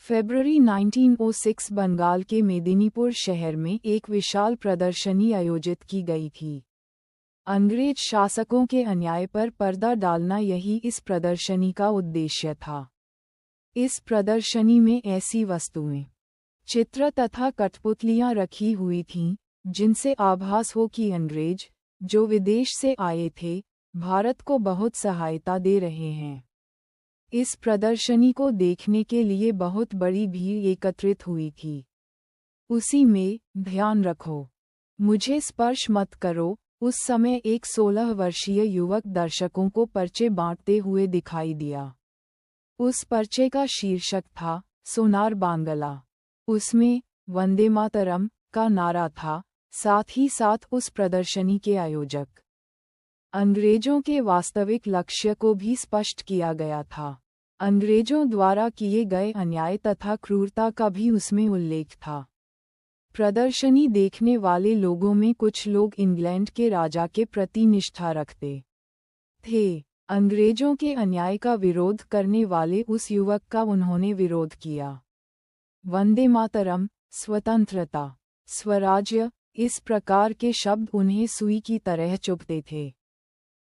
फरवरी 1906 बंगाल के मेदिनीपुर शहर में एक विशाल प्रदर्शनी आयोजित की गई थी। अंग्रेज शासकों के अन्याय पर पर्दा डालना यही इस प्रदर्शनी का उद्देश्य था। इस प्रदर्शनी में ऐसी वस्तुएं, चित्र तथा कठपुतलियां रखी हुई थीं, जिनसे आभास हो कि अंग्रेज, जो विदेश से आए थे, भारत को बहुत सहायता दे रहे हैं। इस प्रदर्शनी को देखने के लिए बहुत बड़ी भीड़ एकत्रित हुई थी। उसी में, ध्यान रखो, मुझे स्पर्श मत करो, उस समय एक 16 वर्षीय युवक दर्शकों को पर्चे बांटते हुए दिखाई दिया। उस पर्चे का शीर्षक था, सोनार बांग्ला। उसमें, वंदे मातरम का नारा था, साथ ही साथ उस प्रदर्शनी के आयोजक अंग्रेजों के वास्तविक लक्ष्य को भी स्पष्ट किया गया था। अंग्रेजों द्वारा किए गए अन्याय तथा क्रूरता का भी उसमें उल्लेख था। प्रदर्शनी देखने वाले लोगों में कुछ लोग इंग्लैंड के राजा के प्रति निष्ठा रखते थे। अंग्रेजों के अन्याय का विरोध करने वाले उस युवक का उन्होंने विरोध किया। वंदे मातरम, स्वतंत्रता, स्वराज्य, इस प्रकार के शब्द उन्हें सुई की तरह चुभते थे।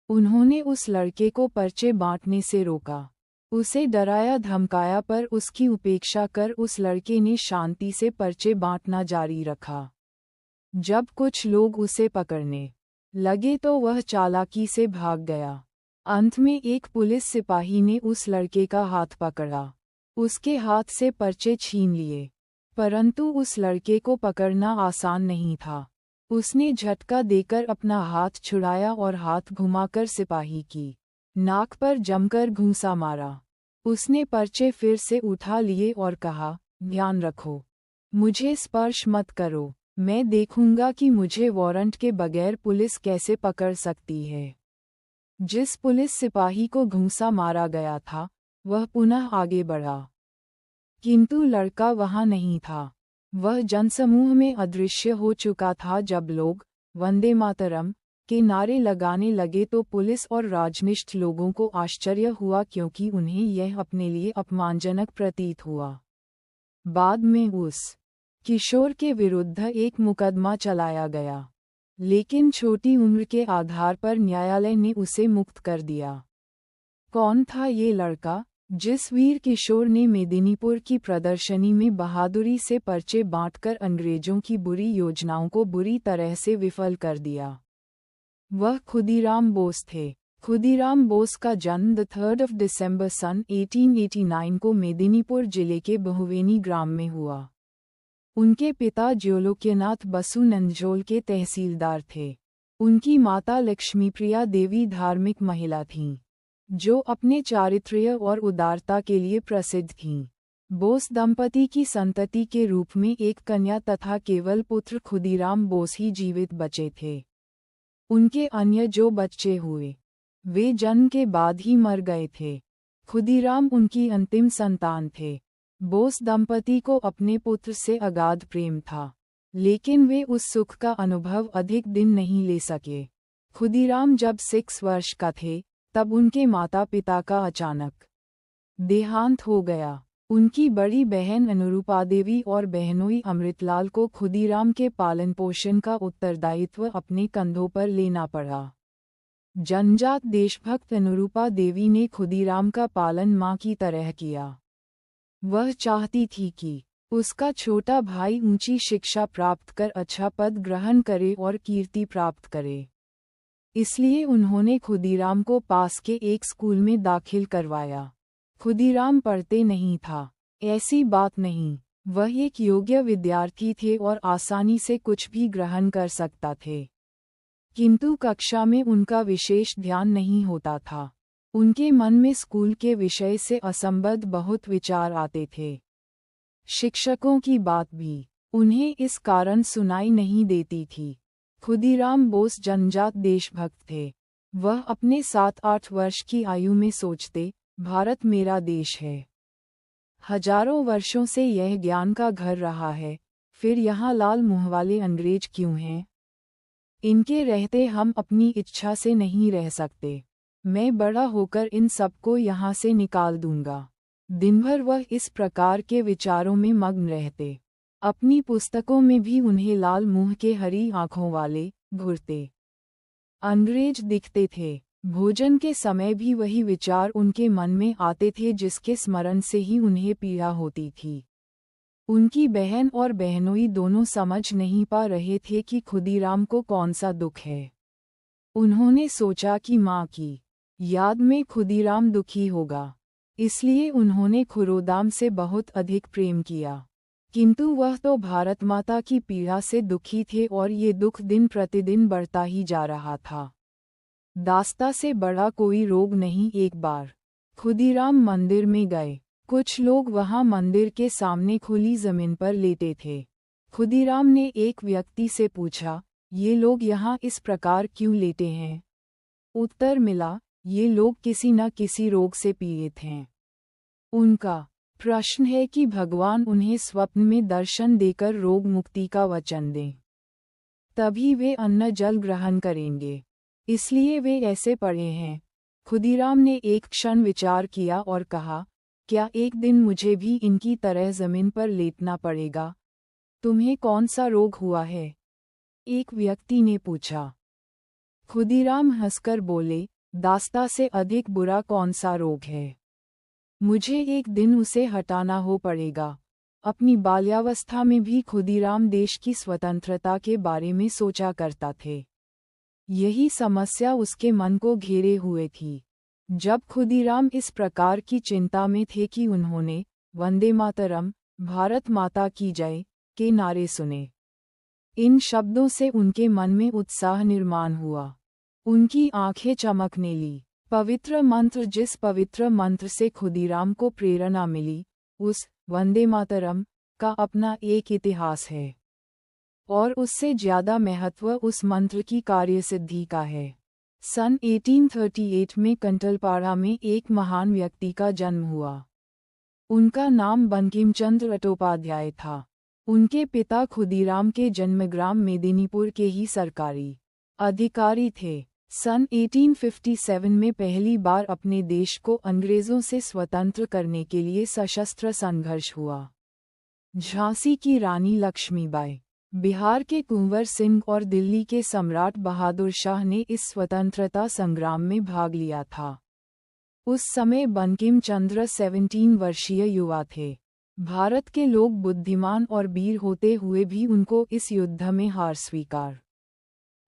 उन्होंने उस लड़के को पर्चे बांटने से रोका। उसे डराया धमकाया, पर उसकी उपेक्षा कर उस लड़के ने शांति से पर्चे बांटना जारी रखा। जब कुछ लोग उसे पकड़ने लगे तो वह चालाकी से भाग गया। अंत में एक पुलिस सिपाही ने उस लड़के का हाथ पकड़ा। उसके हाथ से पर्चे छीन लिए, परंतु उस लड़के को पकड़ना आसान नहीं था। उसने झटका देकर अपना हाथ छुड़ाया और हाथ घुमाकर सिपाही की नाक पर जमकर घूंसा मारा। उसने पर्चे फिर से उठा लिए और कहा, ध्यान रखो, मुझे स्पर्श मत करो, मैं देखूंगा कि मुझे वारंट के बगैर पुलिस कैसे पकड़ सकती है। जिस पुलिस सिपाही को घूंसा मारा गया था, वह पुनः आगे बढ़ा, किंतु लड़का वहां नहीं था। वह जनसमूह में अदृश्य हो चुका था। जब लोग वंदे मातरम के नारे लगाने लगे तो पुलिस और राजनिष्ठ लोगों को आश्चर्य हुआ, क्योंकि उन्हें यह अपने लिए अपमानजनक प्रतीत हुआ। बाद में उस किशोर के विरुद्ध एक मुकदमा चलाया गया, लेकिन छोटी उम्र के आधार पर न्यायालय ने उसे मुक्त कर दिया। कौन था ये लड़का, जिस वीर किशोर ने मेदिनीपुर की प्रदर्शनी में बहादुरी से पर्चे बांटकर अंग्रेजों की बुरी योजनाओं को बुरी तरह से विफल कर दिया? वह खुदीराम बोस थे। खुदीराम बोस का जन्म 3 दिसंबर सन 1889 को मेदिनीपुर जिले के बहुवेनी ग्राम में हुआ। उनके पिता ज्योलोक्यनाथ बसु नंदझोल के तहसीलदार थे। उनकी माता लक्ष्मीप्रिया देवी धार्मिक महिला थीं, जो अपने चारित्र्य और उदारता के लिए प्रसिद्ध थीं। बोस दंपति की संतति के रूप में एक कन्या तथा केवल पुत्र खुदीराम बोस ही जीवित बचे थे। उनके अन्य जो बच्चे हुए, वे जन्म के बाद ही मर गए थे। खुदीराम उनकी अंतिम संतान थे। बोस दंपति को अपने पुत्र से अगाध प्रेम था, लेकिन वे उस सुख का अनुभव अधिक दिन नहीं ले सके। खुदीराम जब 6 वर्ष का थे, तब उनके माता पिता का अचानक देहांत हो गया। उनकी बड़ी बहन अनुरूपा देवी और बहनोई अमृतलाल को खुदीराम के पालन पोषण का उत्तरदायित्व अपने कंधों पर लेना पड़ा। जनजात देशभक्त अनुरूपा देवी ने खुदीराम का पालन मां की तरह किया। वह चाहती थी कि उसका छोटा भाई ऊंची शिक्षा प्राप्त कर अच्छा पद ग्रहण करे और कीर्ति प्राप्त करे। इसलिए उन्होंने खुदीराम को पास के एक स्कूल में दाखिल करवाया। खुदीराम पढ़ते नहीं था, ऐसी बात नहीं, वह एक योग्य विद्यार्थी थे और आसानी से कुछ भी ग्रहण कर सकता थे। किंतु कक्षा में उनका विशेष ध्यान नहीं होता था। उनके मन में स्कूल के विषय से असंबद्ध बहुत विचार आते थे। शिक्षकों की बात भी उन्हें इस कारण सुनाई नहीं देती थी। खुदीराम बोस जनजात देशभक्त थे। वह अपने 7-8 वर्ष की आयु में सोचते, भारत मेरा देश है। हजारों वर्षों से यह ज्ञान का घर रहा है, फिर यहाँ लाल मुँह वाले अंग्रेज क्यों हैं? इनके रहते हम अपनी इच्छा से नहीं रह सकते। मैं बड़ा होकर इन सबको यहाँ से निकाल दूंगा। दिन भर वह इस प्रकार के विचारों में मग्न रहते। अपनी पुस्तकों में भी उन्हें लाल मुंह के हरी आंखों वाले घुरते अंग्रेज दिखते थे। भोजन के समय भी वही विचार उनके मन में आते थे जिसके स्मरण से ही उन्हें पीड़ा होती थी। उनकी बहन और बहनोई दोनों समझ नहीं पा रहे थे कि खुदीराम को कौन सा दुख है। उन्होंने सोचा कि माँ की याद में खुदीराम दुखी होगा, इसलिए उन्होंने खुरोदाम से बहुत अधिक प्रेम किया। किंतु वह तो भारत माता की पीड़ा से दुखी थे और ये दुख दिन प्रतिदिन बढ़ता ही जा रहा था। दास्ता से बड़ा कोई रोग नहीं। एक बार खुदीराम मंदिर में गए। कुछ लोग वहां मंदिर के सामने खुली जमीन पर लेटे थे। खुदीराम ने एक व्यक्ति से पूछा, ये लोग यहाँ इस प्रकार क्यों लेटे हैं? उत्तर मिला, ये लोग किसी न किसी रोग से पीड़ित हैं। उनका प्रश्न है कि भगवान उन्हें स्वप्न में दर्शन देकर रोग मुक्ति का वचन दें, तभी वे अन्न जल ग्रहण करेंगे, इसलिए वे ऐसे पड़े हैं। खुदीराम ने एक क्षण विचार किया और कहा, क्या एक दिन मुझे भी इनकी तरह जमीन पर लेटना पड़ेगा? तुम्हें कौन सा रोग हुआ है? एक व्यक्ति ने पूछा। खुदीराम हंसकर बोले, दास्ता से अधिक बुरा कौन सा रोग है? मुझे एक दिन उसे हटाना हो पड़ेगा। अपनी बाल्यावस्था में भी खुदीराम देश की स्वतंत्रता के बारे में सोचा करता थे। यही समस्या उसके मन को घेरे हुए थी। जब खुदीराम इस प्रकार की चिंता में थे कि उन्होंने वंदे मातरम, भारत माता की जय के नारे सुने। इन शब्दों से उनके मन में उत्साह निर्माण हुआ। उनकी आंखें चमकने ली। पवित्र मंत्र, जिस पवित्र मंत्र से खुदीराम को प्रेरणा मिली, उस वंदे मातरम का अपना एक इतिहास है और उससे ज्यादा महत्व उस मंत्र की कार्यसिद्धि का है। सन 1838 में कंटलपाड़ा में एक महान व्यक्ति का जन्म हुआ। उनका नाम बंकिम चंद्र चट्टोपाध्याय था। उनके पिता खुदीराम के जन्मग्राम मेदिनीपुर के ही सरकारी अधिकारी थे। सन 1857 में पहली बार अपने देश को अंग्रेजों से स्वतंत्र करने के लिए सशस्त्र संघर्ष हुआ। झांसी की रानी लक्ष्मीबाई, बिहार के कुंवर सिंह और दिल्ली के सम्राट बहादुर शाह ने इस स्वतंत्रता संग्राम में भाग लिया था। उस समय बंकिम चंद्र 17 वर्षीय युवा थे। भारत के लोग बुद्धिमान और वीर होते हुए भी उनको इस युद्ध में हार स्वीकार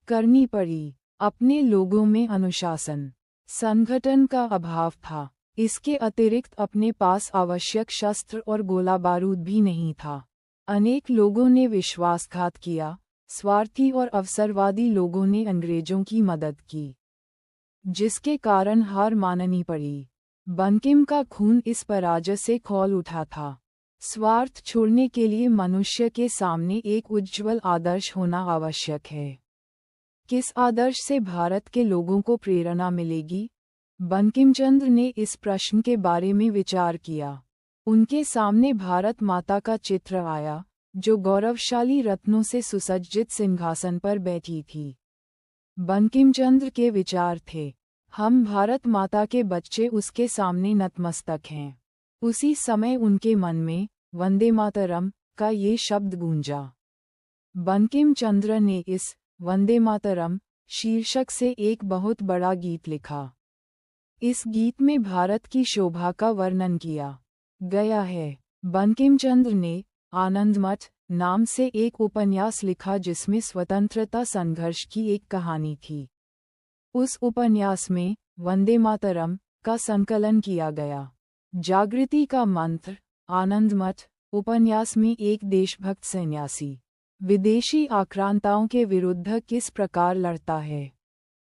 करनी पड़ी। अपने लोगों में अनुशासन, संगठन का अभाव था। इसके अतिरिक्त अपने पास आवश्यक शस्त्र और गोला बारूद भी नहीं था। अनेक लोगों ने विश्वासघात किया। स्वार्थी और अवसरवादी लोगों ने अंग्रेजों की मदद की, जिसके कारण हार माननी पड़ी। बंकिम का खून इस पराजय से खौल उठा था। स्वार्थ छोड़ने के लिए मनुष्य के सामने एक उज्ज्वल आदर्श होना आवश्यक है। किस आदर्श से भारत के लोगों को प्रेरणा मिलेगी? बंकिम चंद्र ने इस प्रश्न के बारे में विचार किया। उनके सामने भारत माता का चित्र आया, जो गौरवशाली रत्नों से सुसज्जित सिंहासन पर बैठी थी। बंकिम चंद्र के विचार थे, हम भारत माता के बच्चे उसके सामने नतमस्तक हैं। उसी समय उनके मन में वंदे मातरम का ये शब्द गूंजा। बंकिम चंद्र ने इस वंदे मातरम शीर्षक से एक बहुत बड़ा गीत लिखा। इस गीत में भारत की शोभा का वर्णन किया गया है। बंकिम चंद्र ने आनंद मठ नाम से एक उपन्यास लिखा जिसमें स्वतंत्रता संघर्ष की एक कहानी थी। उस उपन्यास में वंदे मातरम का संकलन किया गया। जागृति का मंत्र, आनंद मठ उपन्यास में एक देशभक्त सन्यासी विदेशी आक्रांताओं के विरुद्ध किस प्रकार लड़ता है,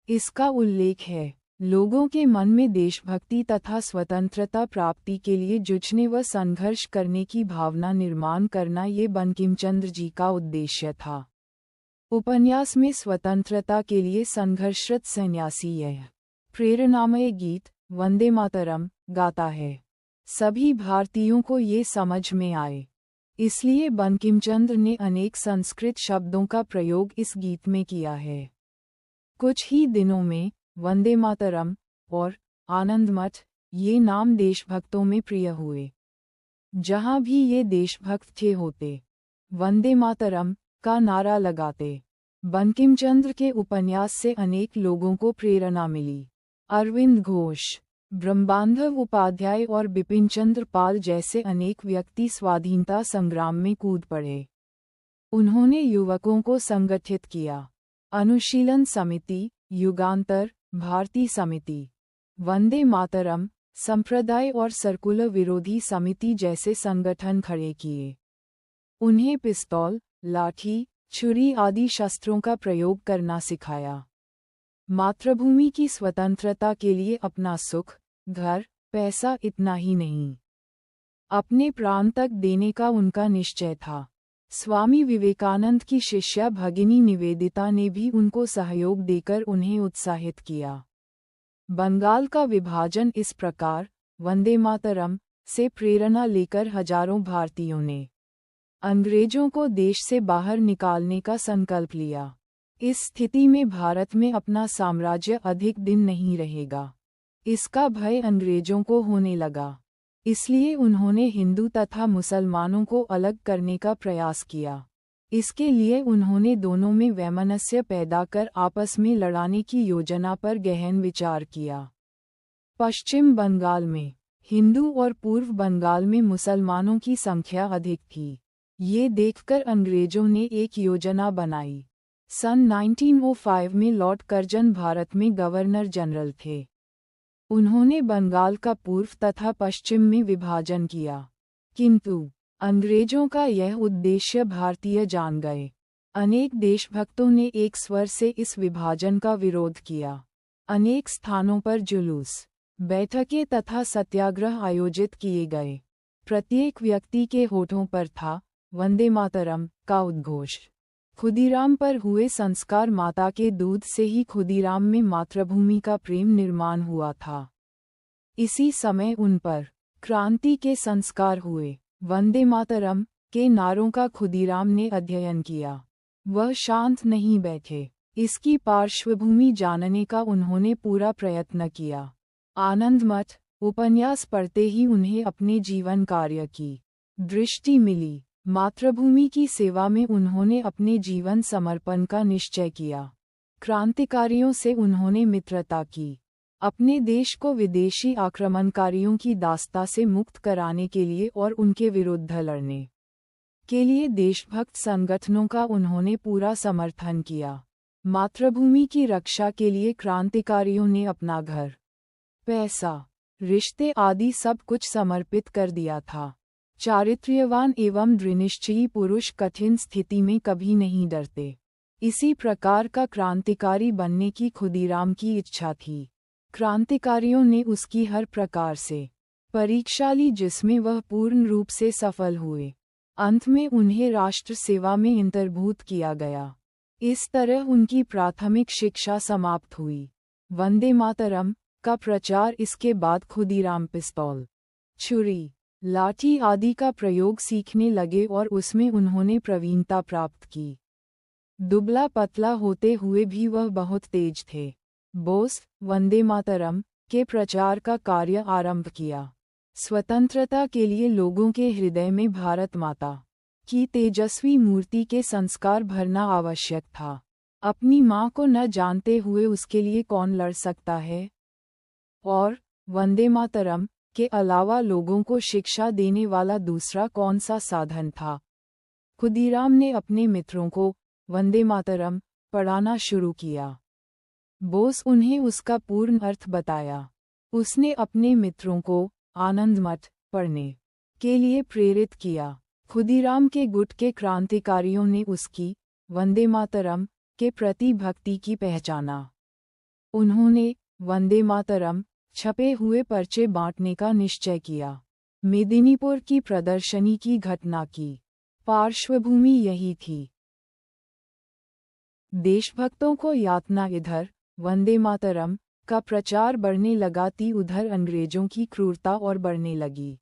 इसका उल्लेख है। लोगों के मन में देशभक्ति तथा स्वतंत्रता प्राप्ति के लिए जूझने व संघर्ष करने की भावना निर्माण करना ये बंकिम चंद्र जी का उद्देश्य था। उपन्यास में स्वतंत्रता के लिए संघर्षरत सन्यासी यह प्रेरणामय गीत वंदे मातरम गाता है। सभी भारतीयों को ये समझ में आए, इसलिए बंकिम चंद्र ने अनेक संस्कृत शब्दों का प्रयोग इस गीत में किया है। कुछ ही दिनों में वंदे मातरम और आनंद मठ ये नाम देशभक्तों में प्रिय हुए। जहां भी ये देशभक्त थे होते वंदे मातरम का नारा लगाते। बंकिम चंद्र के उपन्यास से अनेक लोगों को प्रेरणा मिली। अरविंद घोष, ब्रह्मबांधव उपाध्याय और बिपिन चंद्र पाल जैसे अनेक व्यक्ति स्वाधीनता संग्राम में कूद पड़े। उन्होंने युवकों को संगठित किया। अनुशीलन समिति, युगांतर, भारती समिति, वंदे मातरम, संप्रदाय और सर्कुलर विरोधी समिति जैसे संगठन खड़े किए। उन्हें पिस्तौल, लाठी, छुरी आदि शस्त्रों का प्रयोग करना सिखाया। मातृभूमि की स्वतंत्रता के लिए अपना सुख, घर, पैसा इतना ही नहीं, अपने प्राण तक देने का उनका निश्चय था। स्वामी विवेकानंद की शिष्या भगिनी निवेदिता ने भी उनको सहयोग देकर उन्हें उत्साहित किया। बंगाल का विभाजन इस प्रकार, वंदे मातरम, से प्रेरणा लेकर हजारों भारतीयों ने अंग्रेजों को देश से बाहर निकालने का संकल्प लिया। इस स्थिति में भारत में अपना साम्राज्य अधिक दिन नहीं रहेगा, इसका भय अंग्रेजों को होने लगा। इसलिए उन्होंने हिंदू तथा मुसलमानों को अलग करने का प्रयास किया। इसके लिए उन्होंने दोनों में वैमनस्य पैदा कर आपस में लड़ाने की योजना पर गहन विचार किया। पश्चिम बंगाल में हिंदू और पूर्व बंगाल में मुसलमानों की संख्या अधिक थी। ये देखकर अंग्रेजों ने एक योजना बनाई। सन 1905 में लॉर्ड कर्जन भारत में गवर्नर जनरल थे। उन्होंने बंगाल का पूर्व तथा पश्चिम में विभाजन किया, किंतु अंग्रेजों का यह उद्देश्य भारतीय जान गए। अनेक देशभक्तों ने एक स्वर से इस विभाजन का विरोध किया। अनेक स्थानों पर जुलूस, बैठकें तथा सत्याग्रह आयोजित किए गए। प्रत्येक व्यक्ति के होठों पर था वंदे मातरम का उद्घोष। खुदीराम पर हुए संस्कार माता के दूध से ही खुदीराम में मातृभूमि का प्रेम निर्माण हुआ था। इसी समय उन पर क्रांति के संस्कार हुए। वंदे मातरम के नारों का खुदीराम ने अध्ययन किया। वह शांत नहीं बैठे, इसकी पार्श्वभूमि जानने का उन्होंने पूरा प्रयत्न किया। आनंद मठ उपन्यास पढ़ते ही उन्हें अपने जीवन कार्य की दृष्टि मिली। मातृभूमि की सेवा में उन्होंने अपने जीवन समर्पण का निश्चय किया। क्रांतिकारियों से उन्होंने मित्रता की। अपने देश को विदेशी आक्रमणकारियों की दास्ता से मुक्त कराने के लिए और उनके विरुद्ध लड़ने के लिए देशभक्त संगठनों का उन्होंने पूरा समर्थन किया। मातृभूमि की रक्षा के लिए क्रांतिकारियों ने अपना घर, पैसा, रिश्ते आदि सब कुछ समर्पित कर दिया था। चारित्र्यवान एवं दृढ़निश्चयी पुरुष कठिन स्थिति में कभी नहीं डरते। इसी प्रकार का क्रांतिकारी बनने की खुदीराम की इच्छा थी। क्रांतिकारियों ने उसकी हर प्रकार से परीक्षा ली, जिसमें वह पूर्ण रूप से सफल हुए। अंत में उन्हें राष्ट्र सेवा में अंतर्भूत किया गया। इस तरह उनकी प्राथमिक शिक्षा समाप्त हुई। वंदे मातरम का प्रचार इसके बाद खुदीराम पिस्तौल, छुरी, लाठी आदि का प्रयोग सीखने लगे और उसमें उन्होंने प्रवीणता प्राप्त की। दुबला पतला होते हुए भी वह बहुत तेज थे। बोस वंदे मातरम के प्रचार का कार्य आरंभ किया। स्वतंत्रता के लिए लोगों के हृदय में भारत माता की तेजस्वी मूर्ति के संस्कार भरना आवश्यक था। अपनी माँ को न जानते हुए उसके लिए कौन लड़ सकता है? और वंदे मातरम के अलावा लोगों को शिक्षा देने वाला दूसरा कौन सा साधन था? खुदीराम ने अपने मित्रों को वंदे मातरम पढ़ाना शुरू किया। बोस उन्हें उसका पूर्ण अर्थ बताया। उसने अपने मित्रों को आनंद मठ पढ़ने के लिए प्रेरित किया। खुदीराम के गुट के क्रांतिकारियों ने उसकी वंदे मातरम के प्रति भक्ति की पहचाना। उन्होंने वंदे मातरम छपे हुए पर्चे बांटने का निश्चय किया। मेदिनीपुर की प्रदर्शनी की घटना की पार्श्वभूमि यही थी। देशभक्तों को यातना इधर वंदे मातरम का प्रचार बढ़ने लगा थी, उधर अंग्रेजों की क्रूरता और बढ़ने लगी।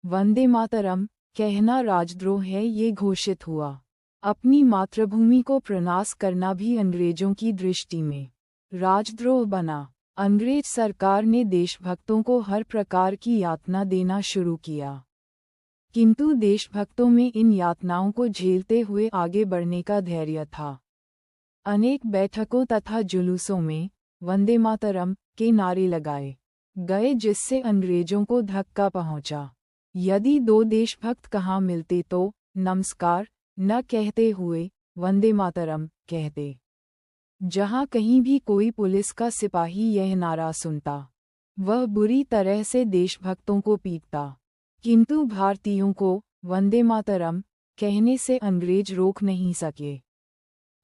वंदे मातरम कहना राजद्रोह है, ये घोषित हुआ। अपनी मातृभूमि को प्रनाश करना भी अंग्रेजों की दृष्टि में राजद्रोह बना। अंग्रेज सरकार ने देशभक्तों को हर प्रकार की यातना देना शुरू किया। किंतु देशभक्तों में इन यातनाओं को झेलते हुए आगे बढ़ने का धैर्य था। अनेक बैठकों तथा जुलूसों में वंदे मातरम के नारे लगाए गए, जिससे अंग्रेजों को धक्का पहुंचा। यदि दो देशभक्त कहाँ मिलते तो नमस्कार न कहते हुए वंदे मातरम कहते। जहाँ कहीं भी कोई पुलिस का सिपाही यह नारा सुनता, वह बुरी तरह से देशभक्तों को पीटता। किंतु भारतीयों को वंदे मातरम कहने से अंग्रेज रोक नहीं सके।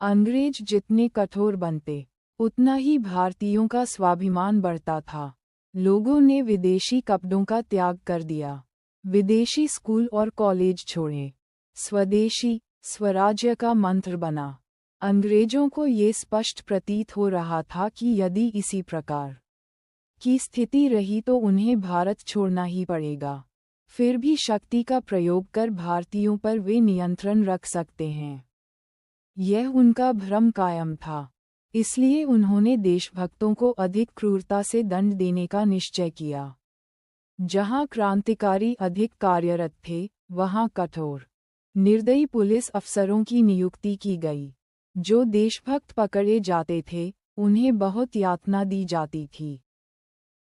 अंग्रेज जितने कठोर बनते, उतना ही भारतीयों का स्वाभिमान बढ़ता था। लोगों ने विदेशी कपड़ों का त्याग कर दिया, विदेशी स्कूल और कॉलेज छोड़े। स्वदेशी स्वराज्य का मंत्र बना। अंग्रेजों को ये स्पष्ट प्रतीत हो रहा था कि यदि इसी प्रकार की स्थिति रही तो उन्हें भारत छोड़ना ही पड़ेगा। फिर भी शक्ति का प्रयोग कर भारतीयों पर वे नियंत्रण रख सकते हैं। यह उनका भ्रम कायम था। इसलिए उन्होंने देशभक्तों को अधिक क्रूरता से दंड देने का निश्चय किया। जहां क्रांतिकारी अधिक कार्यरत थे, वहां कठोर निर्दयी पुलिस अफसरों की नियुक्ति की गई। जो देशभक्त पकड़े जाते थे, उन्हें बहुत यातना दी जाती थी।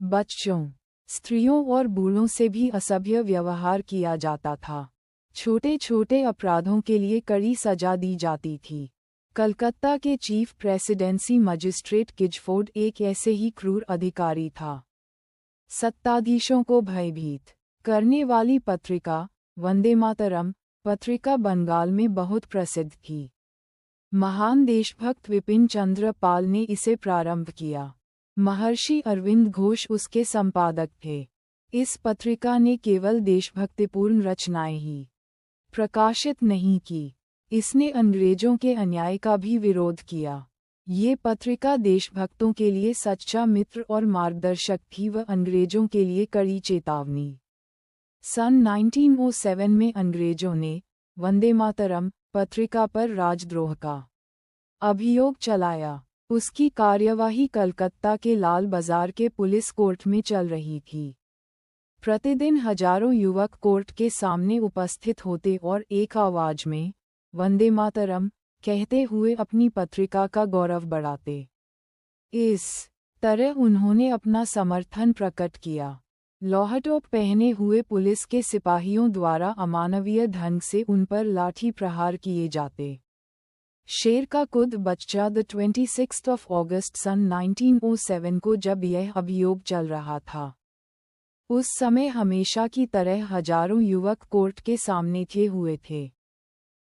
बच्चों, स्त्रियों और बूढ़ों से भी असभ्य व्यवहार किया जाता था। छोटे छोटे अपराधों के लिए कड़ी सजा दी जाती थी। कलकत्ता के चीफ प्रेसिडेंसी मजिस्ट्रेट किजफोर्ड एक ऐसे ही क्रूर अधिकारी था। सत्ताधीशों को भयभीत करने वाली पत्रिका वंदे मातरम पत्रिका बंगाल में बहुत प्रसिद्ध थी। महान देशभक्त विपिन चंद्र पाल ने इसे प्रारंभ किया। महर्षि अरविंद घोष उसके संपादक थे। इस पत्रिका ने केवल देशभक्तिपूर्ण रचनाएं ही प्रकाशित नहीं की, इसने अंग्रेजों के अन्याय का भी विरोध किया। ये पत्रिका देशभक्तों के लिए सच्चा मित्र और मार्गदर्शक थी व अंग्रेजों के लिए कड़ी चेतावनी। सन 1907 में अंग्रेजों ने वंदे मातरम पत्रिका पर राजद्रोह का अभियोग चलाया। उसकी कार्यवाही कलकत्ता के लाल बाजार के पुलिस कोर्ट में चल रही थी। प्रतिदिन हजारों युवक कोर्ट के सामने उपस्थित होते और एक आवाज में वंदे मातरम कहते हुए अपनी पत्रिका का गौरव बढ़ाते। इस तरह उन्होंने अपना समर्थन प्रकट किया। लौहटोप पहने हुए पुलिस के सिपाहियों द्वारा अमानवीय ढंग से उन पर लाठी प्रहार किए जाते। शेर का खुद बच्चा 26 अगस्त सन 1907 को जब यह अभियोग चल रहा था, उस समय हमेशा की तरह हजारों युवक कोर्ट के सामने थे हुए थे।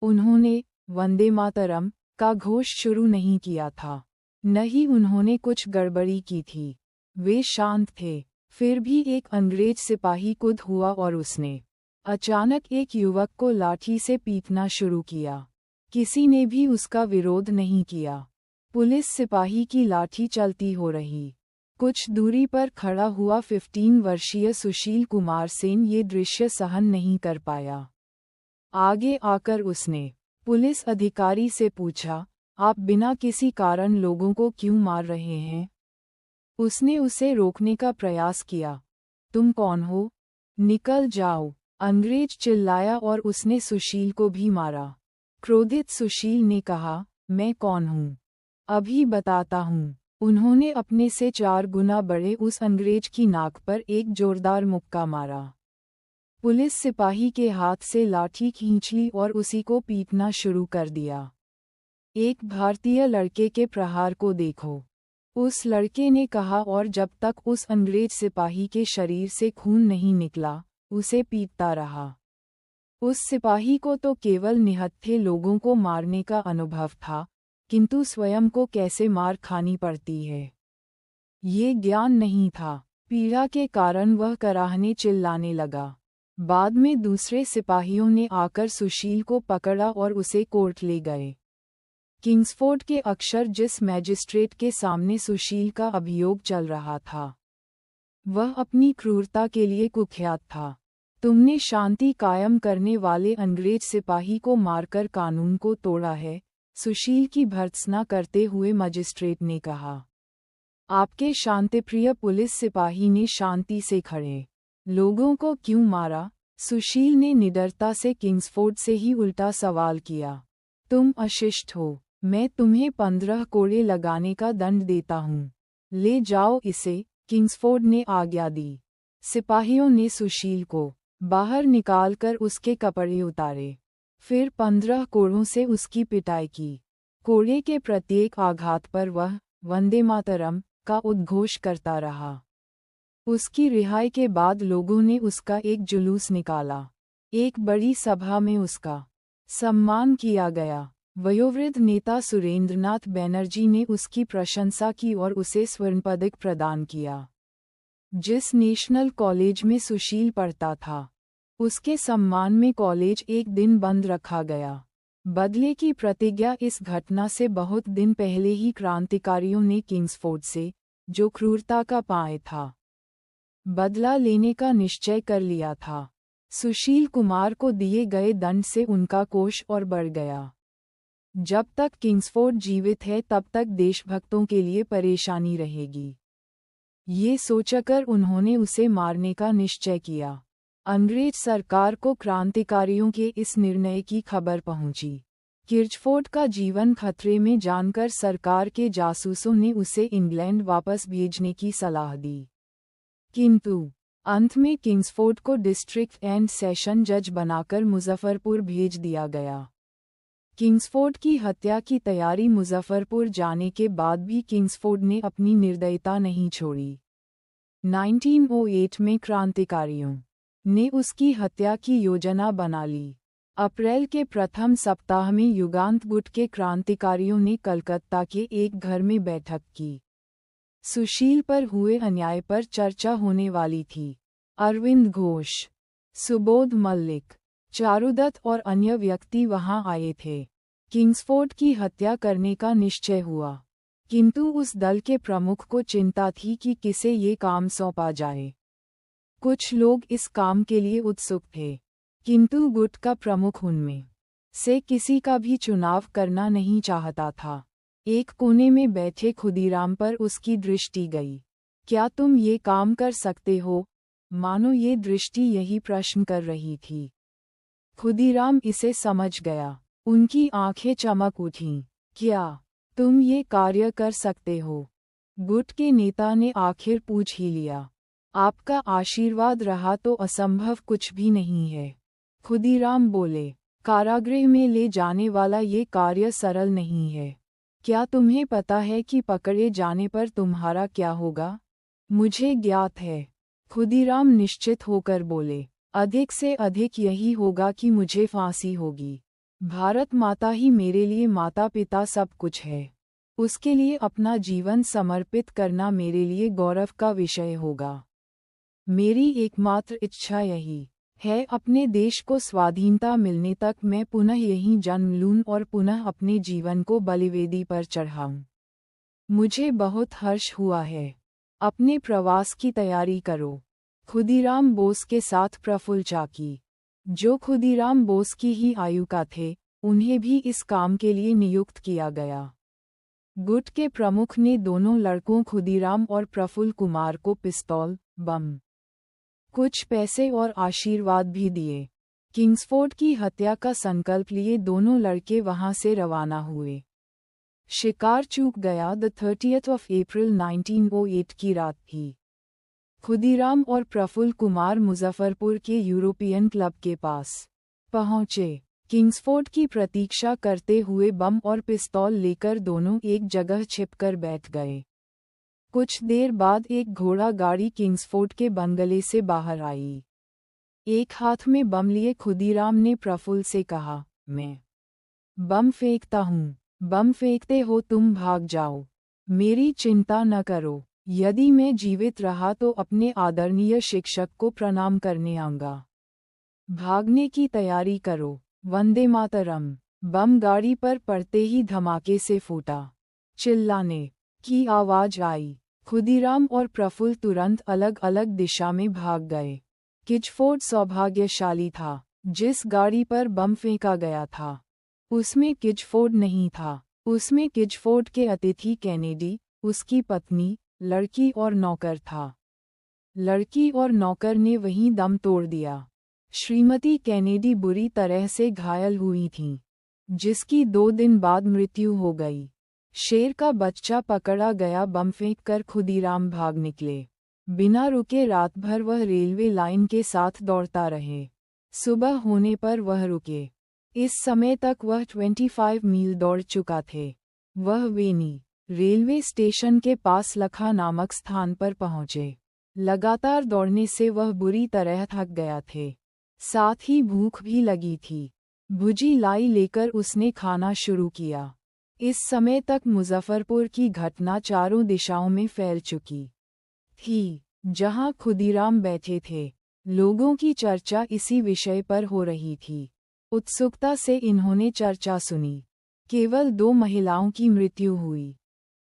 उन्होंने वंदे मातरम का घोष शुरू नहीं किया था, न ही उन्होंने कुछ गड़बड़ी की थी। वे शांत थे। फिर भी एक अंग्रेज सिपाही कूद हुआ और उसने अचानक एक युवक को लाठी से पीटना शुरू किया। किसी ने भी उसका विरोध नहीं किया। पुलिस सिपाही की लाठी चलती हो रही। कुछ दूरी पर खड़ा हुआ 15 वर्षीय सुशील कुमार सेन ये दृश्य सहन नहीं कर पाया। आगे आकर उसने पुलिस अधिकारी से पूछा, आप बिना किसी कारण लोगों को क्यों मार रहे हैं? उसने उसे रोकने का प्रयास किया। तुम कौन हो? निकल जाओ! अंग्रेज चिल्लाया और उसने सुशील को भी मारा। क्रोधित सुशील ने कहा, मैं कौन हूँ? अभी बताता हूँ। उन्होंने अपने से 4 गुना बड़े उस अंग्रेज की नाक पर एक जोरदार मुक्का मारा। पुलिस सिपाही के हाथ से लाठी खींच ली और उसी को पीटना शुरू कर दिया। एक भारतीय लड़के के प्रहार को देखो, उस लड़के ने कहा और जब तक उस अंग्रेज सिपाही के शरीर से खून नहीं निकला, उसे पीटता रहा। उस सिपाही को तो केवल निहत्थे लोगों को मारने का अनुभव था, किंतु स्वयं को कैसे मार खानी पड़ती है, ये ज्ञान नहीं था। पीड़ा के कारण वह कराहने चिल्लाने लगा। बाद में दूसरे सिपाहियों ने आकर सुशील को पकड़ा और उसे कोर्ट ले गए। किंग्सफोर्ड के अक्षर जिस मैजिस्ट्रेट के सामने सुशील का अभियोग चल रहा था, वह अपनी क्रूरता के लिए कुख्यात था। तुमने शांति कायम करने वाले अंग्रेज सिपाही को मारकर कानून को तोड़ा है, सुशील की भर्त्सना करते हुए मजिस्ट्रेट ने कहा। आपके शांतिप्रिय पुलिस सिपाही ने शांति से खड़े लोगों को क्यों मारा? सुशील ने निडरता से किंग्सफोर्ड से ही उल्टा सवाल किया। तुम अशिष्ट हो, मैं तुम्हें 15 कोड़े लगाने का दंड देता हूँ। ले जाओ इसे, किंग्सफोर्ड ने आज्ञा दी। सिपाहियों ने सुशील को बाहर निकालकर उसके कपड़े उतारे, फिर 15 कोड़ों से उसकी पिटाई की। कोड़े के प्रत्येक आघात पर वह वंदे मातरम का उद्घोष करता रहा। उसकी रिहाई के बाद लोगों ने उसका एक जुलूस निकाला। एक बड़ी सभा में उसका सम्मान किया गया। वयोवृद्ध नेता सुरेंद्रनाथ बैनर्जी ने उसकी प्रशंसा की और उसे स्वर्ण पदक प्रदान किया। जिस नेशनल कॉलेज में सुशील पढ़ता था, उसके सम्मान में कॉलेज एक दिन बंद रखा गया। बदले की प्रतिज्ञा। इस घटना से बहुत दिन पहले ही क्रांतिकारियों ने किंग्सफोर्ड से, जो क्रूरता का पाए था, बदला लेने का निश्चय कर लिया था। सुशील कुमार को दिए गए दंड से उनका कोष और बढ़ गया। जब तक किंग्सफोर्ड जीवित है तब तक देशभक्तों के लिए परेशानी रहेगी। ये सोचकर उन्होंने उसे मारने का निश्चय किया। अंग्रेज सरकार को क्रांतिकारियों के इस निर्णय की खबर पहुंची। किंग्सफोर्ड का जीवन खतरे में जानकर सरकार के जासूसों ने उसे इंग्लैंड वापस भेजने की सलाह दी, किंतु अंत में किंग्सफोर्ड को डिस्ट्रिक्ट एंड सेशन जज बनाकर मुजफ्फरपुर भेज दिया गया। किंग्सफोर्ड की हत्या की तैयारी मुजफ्फरपुर जाने के बाद भी किंग्सफोर्ड ने अपनी निर्दयता नहीं छोड़ी। 1908 में क्रांतिकारियों ने उसकी हत्या की योजना बना ली। अप्रैल के प्रथम सप्ताह में युगांत गुट के क्रांतिकारियों ने कलकत्ता के एक घर में बैठक की। सुशील पर हुए अन्याय पर चर्चा होने वाली थी। अरविंद घोष, सुबोध मल्लिक, चारुदत्त और अन्य व्यक्ति वहां आए थे। किंग्सफोर्ड की हत्या करने का निश्चय हुआ, किंतु उस दल के प्रमुख को चिंता थी कि किसे ये काम सौंपा जाए। कुछ लोग इस काम के लिए उत्सुक थे, किंतु गुट का प्रमुख उनमें से किसी का भी चुनाव करना नहीं चाहता था। एक कोने में बैठे खुदीराम पर उसकी दृष्टि गई। क्या तुम ये काम कर सकते हो? मानो ये दृष्टि यही प्रश्न कर रही थी। खुदीराम इसे समझ गया। उनकी आंखें चमक उठीं। क्या तुम ये कार्य कर सकते हो? गुट के नेता ने आखिर पूछ ही लिया। आपका आशीर्वाद रहा तो असंभव कुछ भी नहीं है। खुदीराम बोले, कारागृह में ले जाने वाला ये कार्य सरल नहीं है। क्या तुम्हें पता है कि पकड़े जाने पर तुम्हारा क्या होगा? मुझे ज्ञात है। खुदीराम निश्चित होकर बोले, अधिक से अधिक यही होगा कि मुझे फांसी होगी। भारत माता ही मेरे लिए माता पिता सब कुछ है। उसके लिए अपना जीवन समर्पित करना मेरे लिए गौरव का विषय होगा। मेरी एकमात्र इच्छा यही है, अपने देश को स्वाधीनता मिलने तक मैं पुनः यहीं जन्म लूं और पुनः अपने जीवन को बलिवेदी पर चढ़ाऊं। मुझे बहुत हर्ष हुआ है। अपने प्रवास की तैयारी करो। खुदीराम बोस के साथ प्रफुल्ल चाकी, जो खुदीराम बोस की ही आयु का थे, उन्हें भी इस काम के लिए नियुक्त किया गया। गुट के प्रमुख ने दोनों लड़कों खुदीराम और प्रफुल्ल कुमार को पिस्तौल, बम, कुछ पैसे और आशीर्वाद भी दिए। किंग्सफोर्ड की हत्या का संकल्प लिए दोनों लड़के वहां से रवाना हुए। शिकार चूक गया। 30 अप्रैल 1908 की रात थी। खुदीराम और प्रफुल्ल कुमार मुजफ्फरपुर के यूरोपियन क्लब के पास पहुंचे। किंग्सफोर्ड की प्रतीक्षा करते हुए बम और पिस्तौल लेकर दोनों एक जगह छिपकर बैठ गए। कुछ देर बाद एक घोड़ा गाड़ी किंग्सफोर्ड के बंगले से बाहर आई। एक हाथ में बम लिए खुदीराम ने प्रफुल्ल से कहा, मैं बम फेंकता हूँ। बम फेंकते हो तुम भाग जाओ। मेरी चिंता न करो। यदि मैं जीवित रहा तो अपने आदरणीय शिक्षक को प्रणाम करने आऊंगा। भागने की तैयारी करो। वंदे मातरम। बम गाड़ी पर पड़ते ही धमाके से फूटा। चिल्लाने की आवाज आई। खुदीराम और प्रफुल्ल तुरंत अलग अलग दिशा में भाग गए। किंग्सफोर्ड सौभाग्यशाली था। जिस गाड़ी पर बम फेंका गया था, उसमें किंग्सफोर्ड नहीं था। उसमें किंग्सफोर्ड के अतिथि कैनेडी, उसकी पत्नी, लड़की और नौकर था। लड़की और नौकर ने वहीं दम तोड़ दिया। श्रीमती कैनेडी बुरी तरह से घायल हुई थीं, जिसकी 2 दिन बाद मृत्यु हो गई। शेर का बच्चा पकड़ा गया। बम फेंककर खुदीराम भाग निकले। बिना रुके रात भर वह रेलवे लाइन के साथ दौड़ता रहे। सुबह होने पर वह रुके। इस समय तक वह 25 मील दौड़ चुका थे। वह वेनी रेलवे स्टेशन के पास लखा नामक स्थान पर पहुंचे। लगातार दौड़ने से वह बुरी तरह थक गया थे। साथ ही भूख भी लगी थी। भुजी लाई लेकर उसने खाना शुरू किया। इस समय तक मुजफ्फरपुर की घटना चारों दिशाओं में फैल चुकी थी। जहां खुदीराम बैठे थे, लोगों की चर्चा इसी विषय पर हो रही थी। उत्सुकता से इन्होंने चर्चा सुनी। केवल 2 महिलाओं की मृत्यु हुई।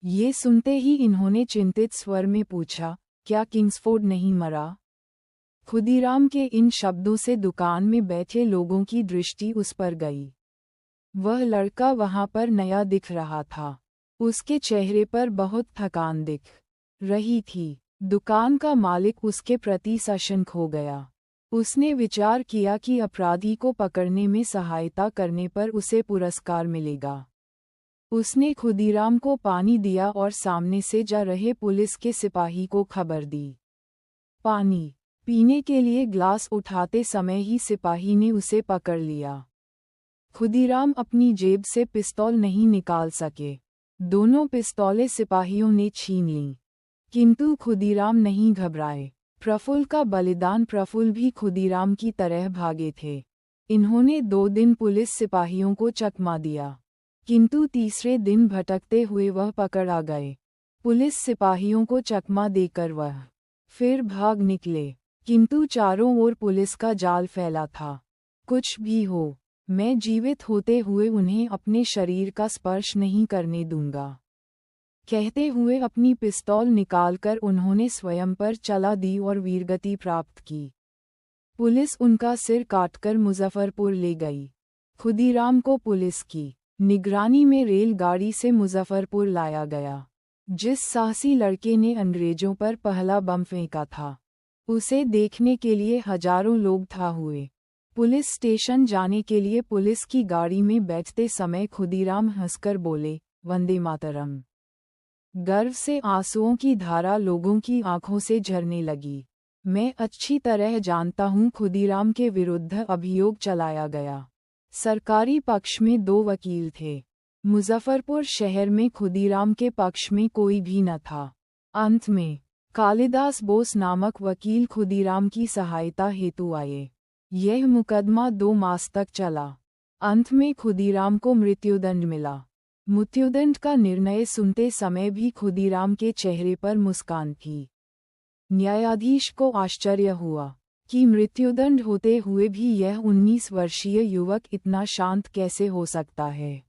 ये सुनते ही इन्होंने चिंतित स्वर में पूछा, क्या किंग्सफोर्ड नहीं मरा? खुदीराम के इन शब्दों से दुकान में बैठे लोगों की दृष्टि उस पर गई। वह लड़का वहां पर नया दिख रहा था। उसके चेहरे पर बहुत थकान दिख रही थी। दुकान का मालिक उसके प्रति सशंक हो गया। उसने विचार किया कि अपराधी को पकड़ने में सहायता करने पर उसे पुरस्कार मिलेगा। उसने खुदीराम को पानी दिया और सामने से जा रहे पुलिस के सिपाही को खबर दी। पानी पीने के लिए ग्लास उठाते समय ही सिपाही ने उसे पकड़ लिया। खुदीराम अपनी जेब से पिस्तौल नहीं निकाल सके। दोनों पिस्तौलें सिपाहियों ने छीन लीं। किंतु खुदीराम नहीं घबराए। प्रफुल्ल का बलिदान। प्रफुल्ल भी खुदीराम की तरह भागे थे। इन्होंने 2 दिन पुलिस सिपाहियों को चकमा दिया, किंतु तीसरे दिन भटकते हुए वह पकड़ आ गए। पुलिस सिपाहियों को चकमा देकर वह फिर भाग निकले, किंतु चारों ओर पुलिस का जाल फैला था। कुछ भी हो, मैं जीवित होते हुए उन्हें अपने शरीर का स्पर्श नहीं करने दूंगा। कहते हुए अपनी पिस्तौल निकालकर उन्होंने स्वयं पर चला दी और वीरगति प्राप्त की। पुलिस उनका सिर काटकर मुजफ्फरपुर ले गई। खुदीराम को पुलिस की निगरानी में रेलगाड़ी से मुजफ्फरपुर लाया गया। जिस साहसी लड़के ने अंग्रेजों पर पहला बम फेंका था, उसे देखने के लिए हजारों लोग था हुए। पुलिस स्टेशन जाने के लिए पुलिस की गाड़ी में बैठते समय खुदीराम हंसकर बोले, वंदे मातरम। गर्व से आंसुओं की धारा लोगों की आंखों से झरने लगी। मैं अच्छी तरह जानता हूं खुदीराम के विरुद्ध अभियोग चलाया गया। सरकारी पक्ष में 2 वकील थे। मुजफ्फरपुर शहर में खुदीराम के पक्ष में कोई भी न था। अंत में कालिदास बोस नामक वकील खुदीराम की सहायता हेतु आए। यह मुकदमा 2 मास तक चला। अंत में खुदीराम को मृत्युदंड मिला। मृत्युदंड का निर्णय सुनते समय भी खुदीराम के चेहरे पर मुस्कान थी। न्यायाधीश को आश्चर्य हुआ कि मृत्युदंड होते हुए भी यह 19 वर्षीय युवक इतना शांत कैसे हो सकता है।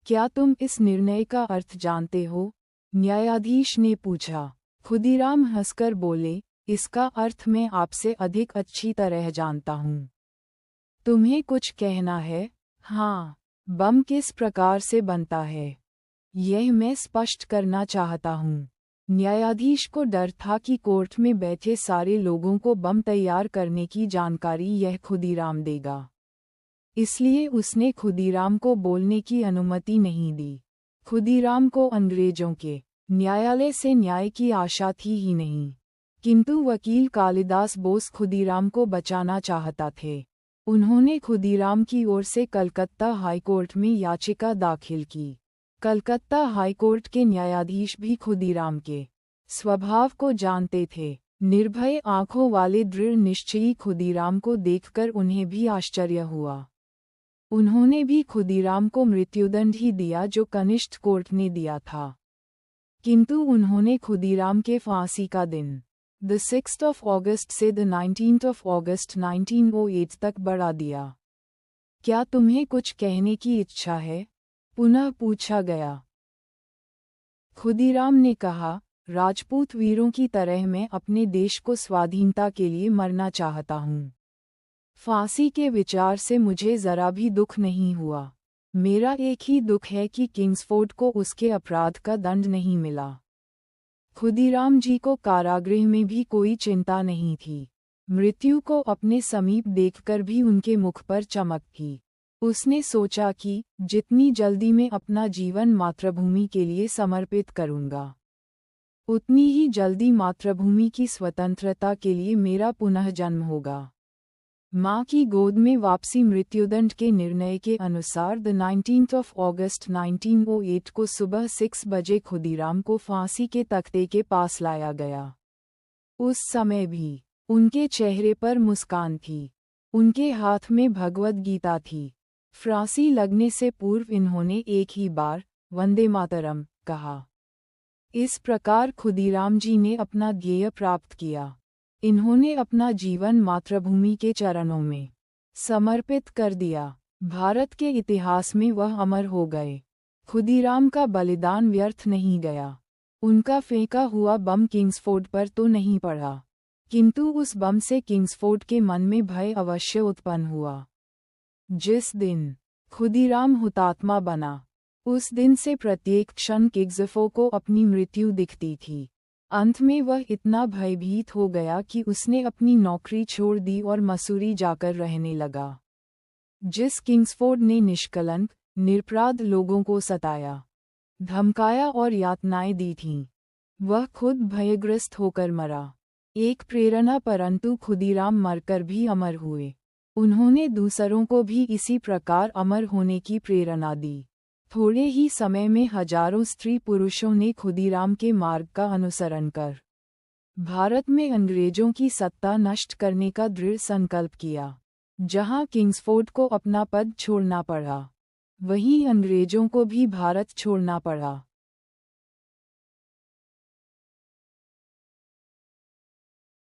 क्या तुम इस निर्णय का अर्थ जानते हो? न्यायाधीश ने पूछा। खुदीराम हंसकर बोले, इसका अर्थ मैं आपसे अधिक अच्छी तरह जानता हूँ। तुम्हें कुछ कहना है? हाँ। बम किस प्रकार से बनता है, यह मैं स्पष्ट करना चाहता हूँ। न्यायाधीश को डर था कि कोर्ट में बैठे सारे लोगों को बम तैयार करने की जानकारी यह खुदीराम देगा। इसलिए उसने खुदीराम को बोलने की अनुमति नहीं दी। खुदीराम को अंग्रेजों के न्यायालय से न्याय की आशा थी ही नहीं, किंतु वकील कालिदास बोस खुदीराम को बचाना चाहता थे। उन्होंने खुदीराम की ओर से कलकत्ता हाईकोर्ट में याचिका दाखिल की। कलकत्ता हाईकोर्ट के न्यायाधीश भी खुदीराम के स्वभाव को जानते थे। निर्भय आंखों वाले दृढ़ निश्चयी खुदीराम को देखकर उन्हें भी आश्चर्य हुआ। उन्होंने भी खुदीराम को मृत्युदंड ही दिया जो कनिष्ठ कोर्ट ने दिया था, किंतु उन्होंने खुदीराम के फांसी का दिन 6 अगस्त से 19 अगस्त 1908 तक बढ़ा दिया। क्या तुम्हें कुछ कहने की इच्छा है? पुनः पूछा गया। खुदीराम ने कहा, राजपूत वीरों की तरह मैं अपने देश को स्वाधीनता के लिए मरना चाहता हूँ। फांसी के विचार से मुझे जरा भी दुख नहीं हुआ। मेरा एक ही दुख है कि किंग्सफोर्ड को उसके अपराध का दंड नहीं मिला। खुदीराम जी को कारागृह में भी कोई चिंता नहीं थी। मृत्यु को अपने समीप देखकर भी उनके मुख पर चमक थी। उसने सोचा कि जितनी जल्दी मैं अपना जीवन मातृभूमि के लिए समर्पित करूंगा, उतनी ही जल्दी मातृभूमि की स्वतंत्रता के लिए मेरा पुनः जन्म होगा। मां की गोद में वापसी। मृत्युदंड के निर्णय के अनुसार 19 अगस्त 1908 को सुबह 6 बजे खुदीराम को फांसी के तख्ते के पास लाया गया। उस समय भी उनके चेहरे पर मुस्कान थी। उनके हाथ में भगवद गीता थी। फांसी लगने से पूर्व इन्होंने एक ही बार वंदे मातरम कहा। इस प्रकार खुदीराम जी ने अपना ध्येय प्राप्त किया। इन्होंने अपना जीवन मातृभूमि के चरणों में समर्पित कर दिया। भारत के इतिहास में वह अमर हो गए। खुदीराम का बलिदान व्यर्थ नहीं गया। उनका फेंका हुआ बम किंग्सफोर्ड पर तो नहीं पड़ा, किंतु उस बम से किंग्सफोर्ड के मन में भय अवश्य उत्पन्न हुआ। जिस दिन खुदीराम हुतात्मा बना, उस दिन से प्रत्येक क्षण किंग्सफो को अपनी मृत्यु दिखती थी। अंत में वह इतना भयभीत हो गया कि उसने अपनी नौकरी छोड़ दी और मसूरी जाकर रहने लगा। जिस किंग्सफोर्ड ने निष्कलंक, निरपराध लोगों को सताया, धमकाया और यातनाएं दी थीं, वह खुद भयग्रस्त होकर मरा। एक प्रेरणा, परंतु खुदीराम मरकर भी अमर हुए। उन्होंने दूसरों को भी इसी प्रकार अमर होने की प्रेरणा दी। थोड़े ही समय में हजारों स्त्री पुरुषों ने खुदीराम के मार्ग का अनुसरण कर भारत में अंग्रेजों की सत्ता नष्ट करने का दृढ़ संकल्प किया। जहां किंग्सफोर्ड को अपना पद छोड़ना पड़ा, वहीं अंग्रेजों को भी भारत छोड़ना पड़ा।